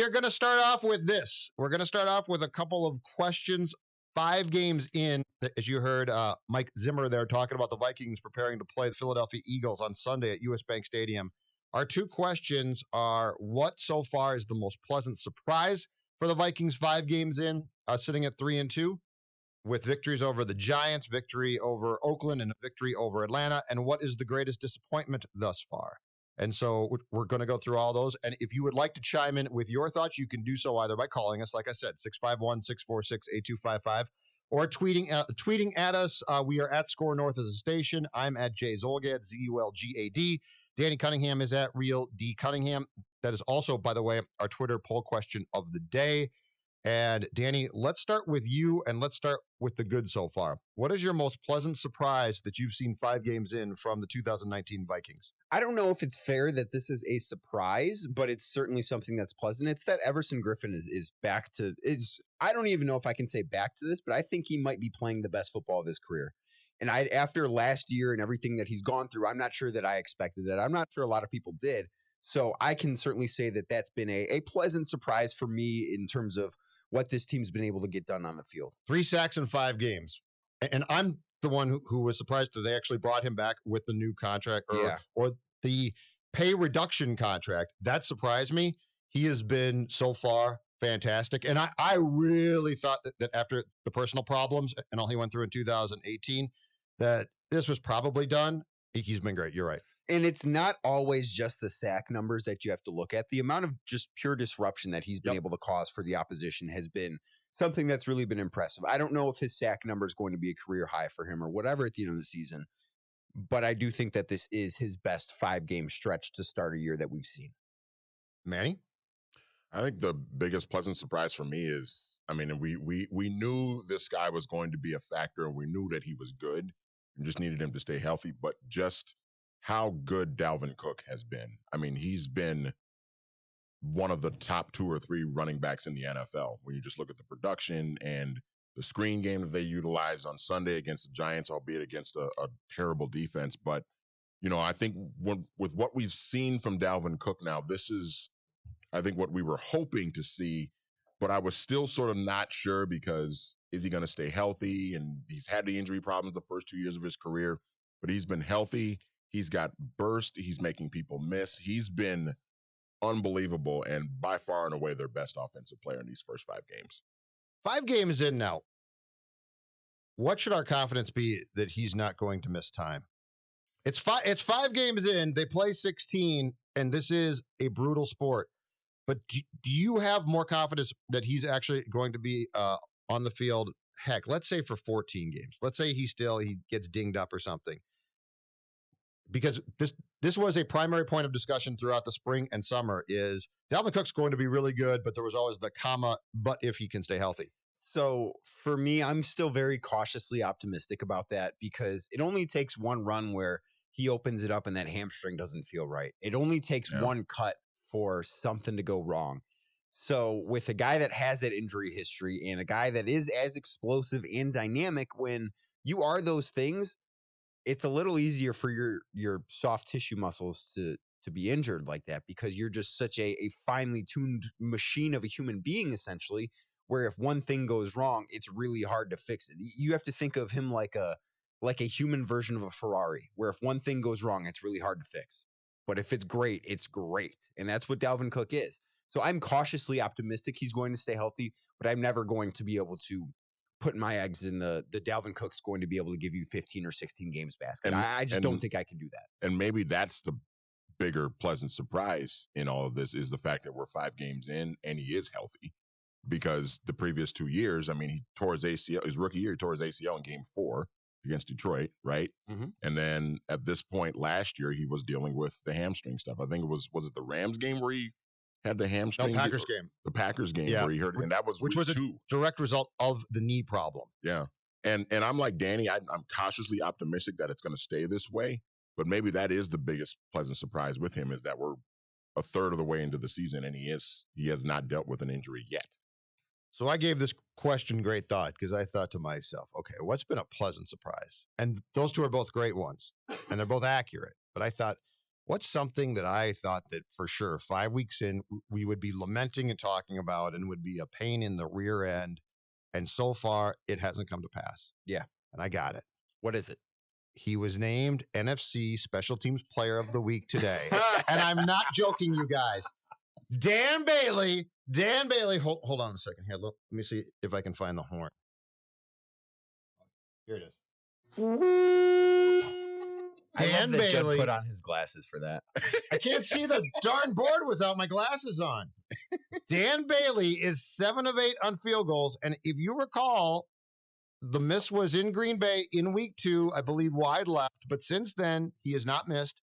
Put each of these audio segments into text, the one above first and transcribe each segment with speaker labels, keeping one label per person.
Speaker 1: we're going to start off with this. We're going to start off with a couple of questions. 5 games in, as you heard Mike Zimmer there talking about the Vikings preparing to play the Philadelphia Eagles on Sunday at US Bank Stadium. Our 2 questions are, what so far is the most pleasant surprise for the Vikings 5 games in, sitting at 3-2, with victories over the Giants, victory over Oakland, and a victory over Atlanta, and what is the greatest disappointment thus far? And so we're going to go through all those. And if you would like to chime in with your thoughts, you can do so either by calling us, like I said, 651-646-8255, or tweeting at us. We are at Score North as a station. I'm at Jay Zolgad, Zulgad. Danny Cunningham is at Real D Cunningham. That is also, by the way, our Twitter poll question of the day. And Danny, let's start with you, and let's start with the good so far. What is your most pleasant surprise that you've seen 5 games in from the 2019 Vikings?
Speaker 2: I don't know if it's fair that this is a surprise, but it's certainly something that's pleasant. It's that Everson Griffin is back to I don't even know if I can say back to this, but I think he might be playing the best football of his career. And after last year and everything that he's gone through, I'm not sure that I expected that. I'm not sure a lot of people did. So I can certainly say that that's been a pleasant surprise for me in terms of what this team's been able to get done on the field.
Speaker 1: 3 sacks in 5 games. And I'm the one who was surprised that they actually brought him back with the new contract or the pay reduction contract. That surprised me. He has been so far fantastic. And I really thought that after the personal problems and all he went through in 2018, that this was probably done. He's been great. You're right.
Speaker 2: And it's not always just the sack numbers that you have to look at. The amount of just pure disruption that he's been able to cause for the opposition has been something that's really been impressive. I don't know if his sack number is going to be a career high for him or whatever at the end of the season, but I do think that this is his best 5-game stretch to start a year that we've seen.
Speaker 1: Manny?
Speaker 3: I think the biggest pleasant surprise for me is, I mean, we knew this guy was going to be a factor, and we knew that he was good and just needed him to stay healthy, but just how good Dalvin Cook has been. I mean, he's been one of the top 2 or 3 running backs in the NFL when you just look at the production and the screen game that they utilized on Sunday against the Giants, albeit against a terrible defense. But, you know, I think with what we've seen from Dalvin Cook now, this is, I think, what we were hoping to see, but I was still sort of not sure because is he going to stay healthy? And he's had the injury problems the first 2 years of his career, but he's been healthy. He's got burst. He's making people miss. He's been unbelievable and by far and away their best offensive player in these first 5 games.
Speaker 1: 5 games in now. What should our confidence be that he's not going to miss time? It's 5 games in. They play 16, and this is a brutal sport. But do you have more confidence that he's actually going to be on the field? Heck, let's say for 14 games. Let's say he gets dinged up or something. Because this was a primary point of discussion throughout the spring and summer is Dalvin Cook's going to be really good, but there was always the comma, but if he can stay healthy.
Speaker 2: So for me, I'm still very cautiously optimistic about that because it only takes one run where he opens it up and that hamstring doesn't feel right. It only takes one cut for something to go wrong. So with a guy that has that injury history and a guy that is as explosive and dynamic, when you are those things, it's a little easier for your soft tissue muscles to be injured like that because you're just such a finely tuned machine of a human being, essentially, where if one thing goes wrong, it's really hard to fix it. You have to think of him like a human version of a Ferrari, where if one thing goes wrong, it's really hard to fix. But if it's great, it's great. And that's what Dalvin Cook is. So I'm cautiously optimistic he's going to stay healthy, but I'm never going to be able to put my eggs in the Dalvin Cook's going to be able to give you 15 or 16 games basket. I just don't think I can do that.
Speaker 3: And maybe that's the bigger pleasant surprise in all of this is the fact that we're 5 games in and he is healthy because the previous 2 years, I mean, he tore his ACL, his rookie year, he tore his ACL in game 4 against Detroit, right?
Speaker 1: Mm-hmm.
Speaker 3: And then at this point last year, he was dealing with the hamstring stuff. I think was it the Rams game where he had the hamstring?
Speaker 1: No, Packers game.
Speaker 3: The Packers game where he hurt, and that was
Speaker 1: which was a direct result of the knee problem.
Speaker 3: Yeah. And I'm like Danny, I'm cautiously optimistic that it's going to stay this way, but maybe that is the biggest pleasant surprise with him is that we're a third of the way into the season and he has not dealt with an injury yet.
Speaker 1: So I gave this question great thought because I thought to myself, okay, what's been a pleasant surprise? And those two are both great ones and they're both accurate. But I thought What's something that I thought that for sure 5 weeks in we would be lamenting and talking about and would be a pain in the rear end, and so far it hasn't come to pass.
Speaker 2: Yeah.
Speaker 1: And I got it.
Speaker 2: What is it?
Speaker 1: He was named NFC Special Teams Player of the Week today. And I'm not joking, you guys. Dan Bailey, hold on a second here. Let me see if I can find the horn. Here it is.
Speaker 2: I love that Judd
Speaker 1: Bailey
Speaker 2: put on his glasses for that.
Speaker 1: I can't see the darn board without my glasses on. Dan Bailey is 7 of 8 on field goals. And if you recall, the miss was in Green Bay in week 2, I believe wide left. But since then, he has not missed.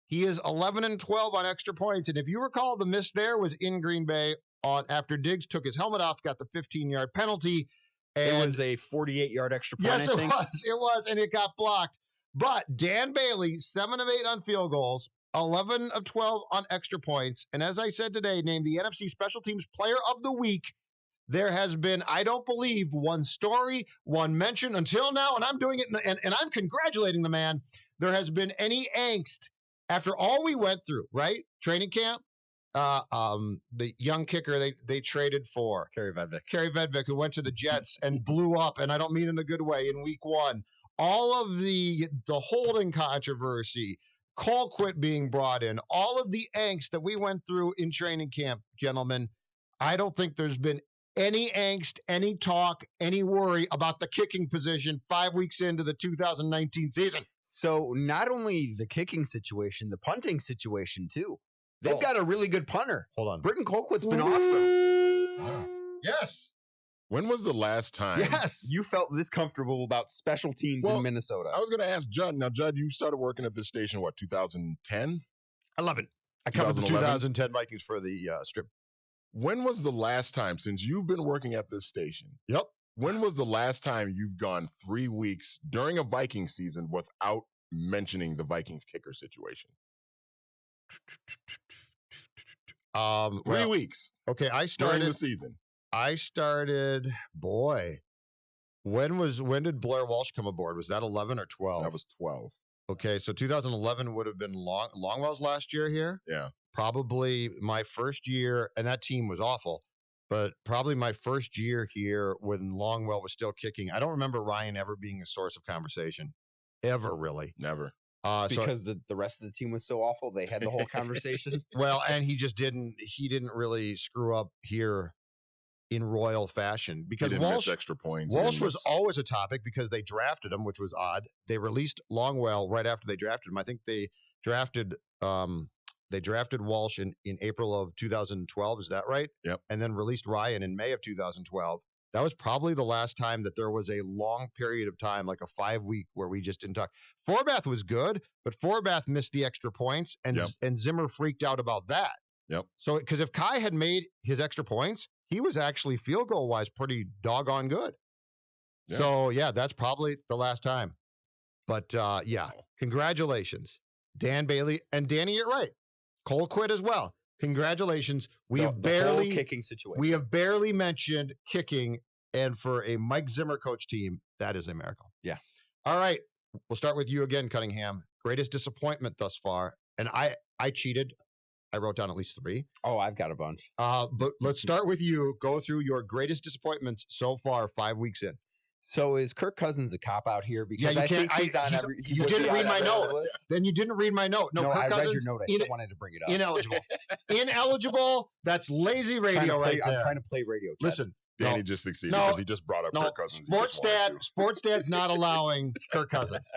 Speaker 1: He is 11 and 12 on extra points. And if you recall, the miss there was in Green Bay after Diggs took his helmet off, got the 15-yard penalty. And
Speaker 2: it was a 48-yard extra point,
Speaker 1: yes,
Speaker 2: I think.
Speaker 1: It was, and it got blocked. But Dan Bailey, 7 of 8 on field goals, 11 of 12 on extra points. And as I said today, named the NFC Special Teams Player of the Week. There has been, I don't believe, one story, one mention until now, and I'm doing it, and I'm congratulating the man. There has been any angst after all we went through, right? Training camp, the young kicker they traded for.
Speaker 2: Kerry
Speaker 1: Vedvik, who went to the Jets and blew up, and I don't mean in a good way, in week 1. All of the holding controversy, Colquitt being brought in, all of the angst that we went through in training camp, gentlemen, I don't think there's been any angst, any talk, any worry about the kicking position 5 weeks into the 2019 season.
Speaker 2: So not only the kicking situation, the punting situation too. They've got a really good punter.
Speaker 1: Hold on.
Speaker 2: Britton Colquitt's been awesome.
Speaker 1: Wow. Yes.
Speaker 3: When was the last time?
Speaker 2: Yes, you felt this comfortable about special teams in Minnesota.
Speaker 3: I was going to ask Judd. Now, Judd, you started working at this station, 2010?
Speaker 1: 11. I covered the 2010 Vikings for the strip.
Speaker 3: When was the last time, since you've been working at this station?
Speaker 1: Yep.
Speaker 3: When was the last time you've gone 3 weeks during a Viking season without mentioning the Vikings kicker situation? 3 weeks.
Speaker 1: Okay, I started
Speaker 3: during the season.
Speaker 1: I started, when did Blair Walsh come aboard? Was that 11 or 12?
Speaker 3: That was 12.
Speaker 1: Okay, so 2011 would have been Longwell's last year here.
Speaker 3: Yeah.
Speaker 1: Probably my first year, and that team was awful, but probably my first year here when Longwell was still kicking. I don't remember Ryan ever being a source of conversation, ever really.
Speaker 3: Never.
Speaker 2: Because the rest of the team was so awful, they had the whole conversation.
Speaker 1: Well, and he didn't really screw up here in royal fashion because
Speaker 3: Walsh miss extra points.
Speaker 1: Walsh was always a topic because they drafted him, which was odd. They released Longwell right after they drafted him. I think they drafted Walsh in April of 2012. Is that right?
Speaker 3: Yep.
Speaker 1: And then released Ryan in May of 2012. That was probably the last time that there was a long period of time, like a 5-week, where we just didn't talk. Forbath was good, but Forbath missed the extra points, and Zimmer freaked out about that.
Speaker 3: Yep.
Speaker 1: So, because if Kai had made his extra points, he was actually field goal wise pretty doggone good. Yep. So, yeah, that's probably the last time. But congratulations, Dan Bailey, and Danny, you're right. Colquitt as well. Congratulations. We have barely
Speaker 2: kicking situation.
Speaker 1: We have barely mentioned kicking, and for a Mike Zimmer coach team, that is a miracle.
Speaker 2: Yeah.
Speaker 1: All right, we'll start with you again, Cunningham. Greatest disappointment thus far, and I cheated. I wrote down at least 3.
Speaker 2: Oh, I've got a bunch.
Speaker 1: But let's start with you. Go through your greatest disappointments so far, 5 weeks in.
Speaker 2: So is Kirk Cousins a cop out here? Because I think he's on every.
Speaker 1: You didn't read my note. Then you didn't read my note. No, Kirk
Speaker 2: I
Speaker 1: Cousins,
Speaker 2: read your note. I still wanted to bring it up.
Speaker 1: Ineligible. Ineligible. That's lazy radio right there.
Speaker 2: I'm trying to play radio. Chad.
Speaker 1: Listen.
Speaker 3: Danny just succeeded because he just brought up Kirk Cousins.
Speaker 1: Sportsstat's not allowing Kirk Cousins.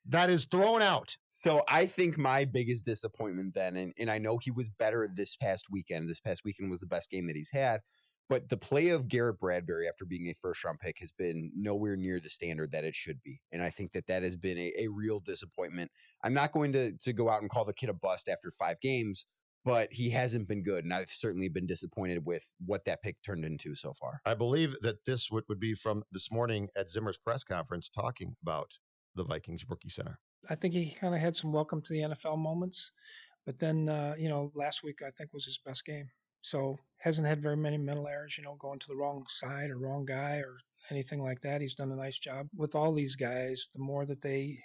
Speaker 1: That is thrown out.
Speaker 2: So I think my biggest disappointment then, and I know he was better this past weekend. This past weekend was the best game that he's had. But the play of Garrett Bradbury after being a first-round pick has been nowhere near the standard that it should be. And I think that has been a real disappointment. I'm not going to go out and call the kid a bust after 5 games, but he hasn't been good. And I've certainly been disappointed with what that pick turned into so far.
Speaker 1: I believe that this would be from this morning at Zimmer's press conference talking about the Vikings rookie center.
Speaker 4: I think he kind of had some welcome to the NFL moments. But then, last week I think was his best game. So hasn't had very many mental errors, going to the wrong side or wrong guy, anything like that. He's done a nice job with all these guys. The more that they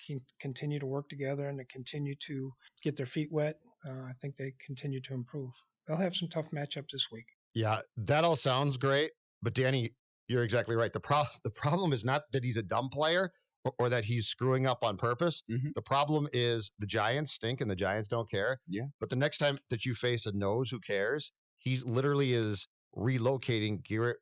Speaker 4: can continue to work together and to continue to get their feet wet, I think they continue to improve. They'll have some tough matchups this week.
Speaker 1: Yeah, that all sounds great, but Danny, you're exactly right. The problem is not that he's a dumb player or that he's screwing up on purpose.
Speaker 2: Mm-hmm.
Speaker 1: The problem is the Giants stink and the Giants don't care.
Speaker 2: Yeah.
Speaker 1: But the next time that you face a nose who cares, he literally is relocating Garrett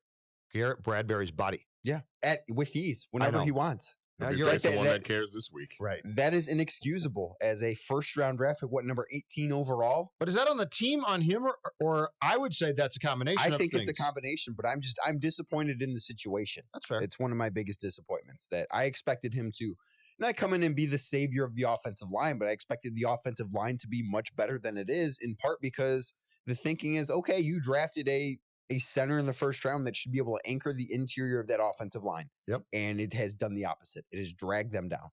Speaker 1: Bradbury's body.
Speaker 2: Yeah, with ease whenever he wants.
Speaker 1: Yeah,
Speaker 3: You're
Speaker 1: you're
Speaker 3: right.
Speaker 1: right.
Speaker 3: Someone that cares this week.
Speaker 1: Right.
Speaker 2: That is inexcusable as a first-round draft pick. What, number 18 overall?
Speaker 1: But is that on the team, on him, or I would say that's a combination of
Speaker 2: I think
Speaker 1: things.
Speaker 2: it's a combination, but I'm disappointed in the situation.
Speaker 1: That's fair.
Speaker 2: It's one of my biggest disappointments that I expected him to not come in and be the savior of the offensive line, but I expected the offensive line to be much better than it is, in part because the thinking is, okay, you drafted a center in the first round that should be able to anchor the interior of that offensive line.
Speaker 1: Yep.
Speaker 2: And it has done the opposite. It has dragged them down.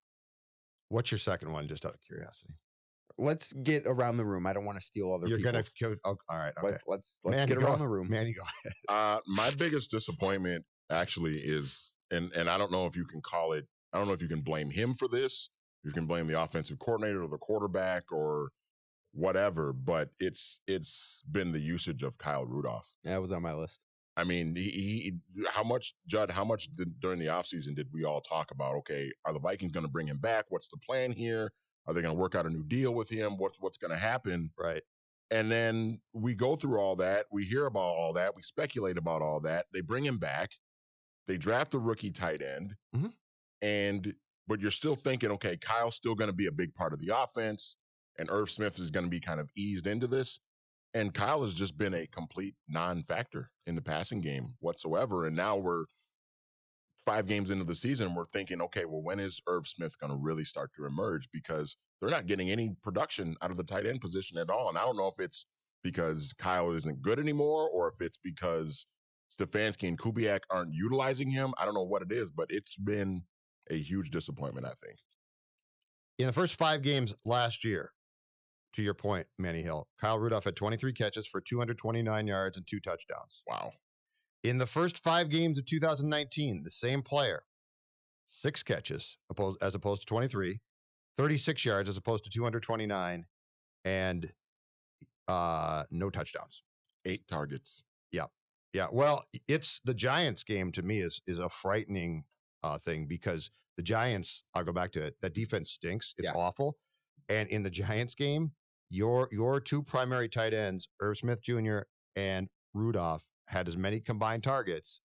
Speaker 1: What's your second one, just out of curiosity?
Speaker 2: Let's get around the room. I don't want to steal other people's.
Speaker 1: You're going to go. Oh, all right. Okay.
Speaker 2: Let's
Speaker 1: Manny,
Speaker 2: get around the room.
Speaker 1: Manny, go ahead.
Speaker 3: My biggest disappointment actually is, and I don't know if you can call it, I don't know if you can blame him for this. You can blame the offensive coordinator or the quarterback or whatever, but it's been the usage of Kyle Rudolph.
Speaker 2: Yeah, it was on my list.
Speaker 3: I mean, how much during the offseason did we all talk about, okay, are the Vikings going to bring him back? What's the plan here? Are they going to work out a new deal with him? What's going to happen?
Speaker 1: Right.
Speaker 3: And then we go through all that. We hear about all that. We speculate about all that. They bring him back. They draft a rookie tight end.
Speaker 1: Mm-hmm.
Speaker 3: But you're still thinking, okay, Kyle's still going to be a big part of the offense, and Irv Smith is going to be kind of eased into this. And Kyle has just been a complete non-factor in the passing game whatsoever. And now we're 5 games into the season, and we're thinking, okay, well, when is Irv Smith going to really start to emerge? Because they're not getting any production out of the tight end position at all. And I don't know if it's because Kyle isn't good anymore or if it's because Stefanski and Kubiak aren't utilizing him. I don't know what it is, but it's been a huge disappointment, I think.
Speaker 1: In the first 5 games last year, to your point, Manny Hill, Kyle Rudolph had 23 catches for 229 yards and 2 touchdowns.
Speaker 3: Wow.
Speaker 1: In the first 5 games of 2019, the same player, 6 catches as opposed to 23, 36 yards as opposed to 229, and no touchdowns.
Speaker 3: 8 targets.
Speaker 1: Yeah. Well, it's the Giants game to me is a frightening thing because the Giants, I'll go back to it, that defense stinks. It's awful. And in the Giants game, your 2 primary tight ends, Irv Smith Jr. and Rudolph, had as many combined targets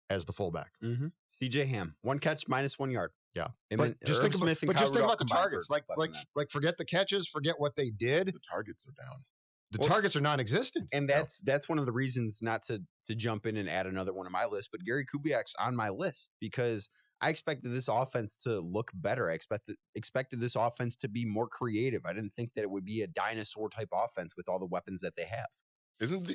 Speaker 1: as the fullback.
Speaker 2: Mm-hmm. CJ Ham, 1 catch, -1 yard.
Speaker 1: Yeah.
Speaker 2: And
Speaker 1: But just think about the targets. Like forget the catches, forget what they did.
Speaker 3: The targets are down.
Speaker 1: The targets are non-existent.
Speaker 2: And that's one of the reasons, not to jump in and add another one on my list, but Gary Kubiak's on my list because I expected this offense to look better. I expected this offense to be more creative. I didn't think that it would be a dinosaur type offense with all the weapons that they have.
Speaker 3: Isn't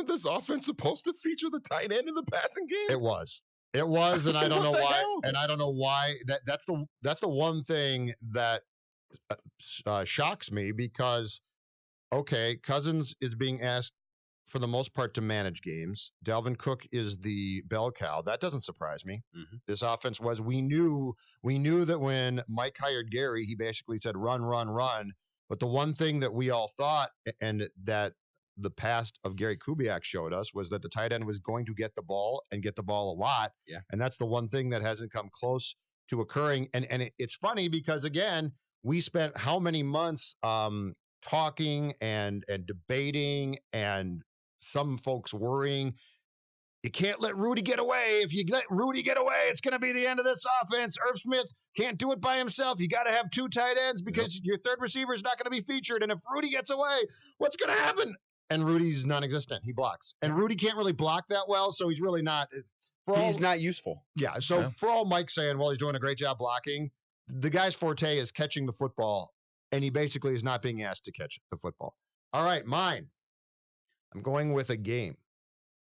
Speaker 3: this offense supposed to feature the tight end in the passing game?
Speaker 1: It was, and I don't know why.
Speaker 3: Hell?
Speaker 1: And I don't know why. That's the one thing that shocks me because, okay, Cousins is being asked for the most part to manage games. Dalvin Cook is the bell cow. That doesn't surprise me.
Speaker 2: Mm-hmm.
Speaker 1: This offense was, we knew that when Mike hired Gary, he basically said, run, run, run. But the one thing that we all thought, and that the past of Gary Kubiak showed us, was that the tight end was going to get the ball and get the ball a lot.
Speaker 2: Yeah.
Speaker 1: And that's the one thing that hasn't come close to occurring. And it's funny because, again, we spent how many months talking and debating, and some folks worrying, you can't let Rudy get away. If you let Rudy get away, it's going to be the end of this offense. Irv Smith can't do it by himself. You got to have 2 tight ends because your third receiver is not going to be featured. And if Rudy gets away, what's going to happen? And Rudy's non-existent. He blocks. And Rudy can't really block that well, so he's really not.
Speaker 2: He's not useful.
Speaker 1: Yeah, so for all Mike's saying, well, he's doing a great job blocking, the guy's forte is catching the football, and he basically is not being asked to catch the football. All right, mine. I'm going with a game.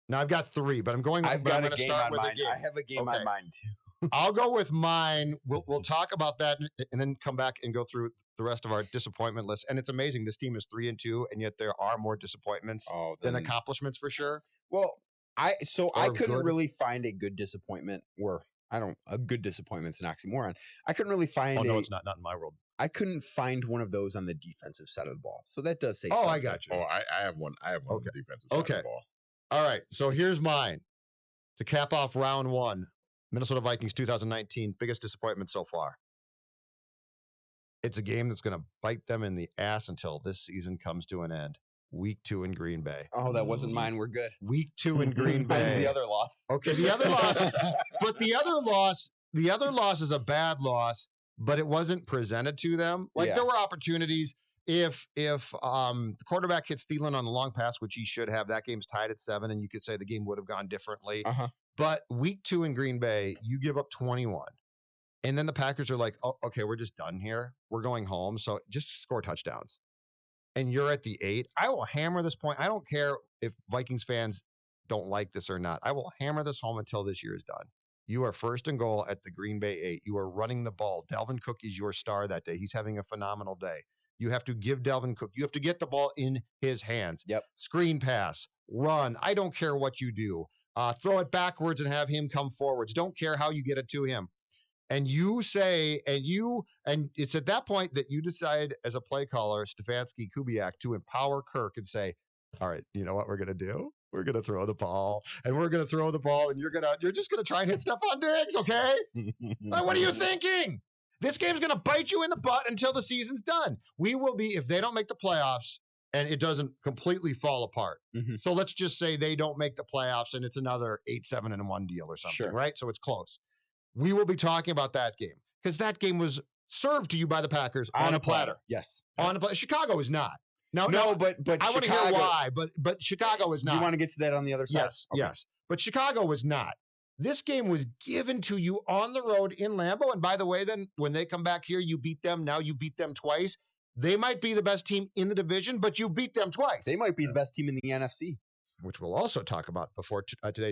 Speaker 1: Now, I've got 3, but I'm going with
Speaker 2: I've got a game on
Speaker 1: mine.
Speaker 2: I have a game on mine, too.
Speaker 1: I'll go with mine. We'll talk about that and then come back and go through the rest of our disappointment list. And it's amazing. This team is 3-2, and yet there are more disappointments than accomplishments for sure.
Speaker 2: Well, I
Speaker 1: Or
Speaker 2: couldn't
Speaker 1: good?
Speaker 2: really find a good disappointment, or a good disappointment's an oxymoron. I couldn't really find
Speaker 1: Oh no, it's not in my world.
Speaker 2: I couldn't find one of those on the defensive side of the ball. So that does say
Speaker 1: Oh,
Speaker 2: something.
Speaker 1: I got you.
Speaker 3: Oh, I have one. I have one on the defensive side of the ball.
Speaker 1: All right. So here's mine. To cap off round 1, Minnesota Vikings 2019, biggest disappointment so far. It's a game that's going to bite them in the ass until this season comes to an end. Week 2 in Green Bay.
Speaker 2: Oh, that wasn't mine. We're good.
Speaker 1: Week 2 in Green Bay.
Speaker 2: Mine's the other loss.
Speaker 1: Okay, the other loss. But the other loss is a bad loss, but it wasn't presented to them. Like there were opportunities. If the quarterback hits Thielen on the long pass, which he should have, that game's tied at 7, and you could say the game would have gone differently. But week 2 in Green Bay, you give up 21. And then the Packers are like, oh, okay, we're just done here. We're going home. So just score touchdowns. And you're at the 8. I will hammer this point. I don't care if Vikings fans don't like this or not. I will hammer this home until this year is done. You are first and goal at the Green Bay 8. You are running the ball. Dalvin Cook is your star that day. He's having a phenomenal day. You have to give Dalvin Cook. You have to get the ball in his hands.
Speaker 2: Yep.
Speaker 1: Screen pass, run. I don't care what you do. Throw it backwards and have him come forwards. Don't care how you get it to him. And you say, and it's at that point that you decide as a play caller, Stefanski, Kubiak, to empower Kirk and say, all right, you know what we're going to do? We're going to throw the ball, and we're going to throw the ball, and you're just going to try and hit Stephon Diggs, okay? Like, what are you thinking? This game's going to bite you in the butt until the season's done. We will be, if they don't make the playoffs and it doesn't completely fall apart. So let's just say they don't make the playoffs and it's another 8-7-1 deal or something, right? So it's close. We will be talking about that game because that game was served to you by the Packers on a platter.
Speaker 2: Yes.
Speaker 1: On a platter. Chicago is not. No,
Speaker 2: but
Speaker 1: I want to hear why, but Chicago is not.
Speaker 2: You want to get to that on the other side?
Speaker 1: Yes, yes. But Chicago was not. This game was given to you on the road in Lambeau. And by the way, then when they come back here, you beat them. Now you beat them twice. They might be the best team in the division, but you beat them twice.
Speaker 2: They might be the best team in the NFC.
Speaker 1: Which we'll also talk about before today's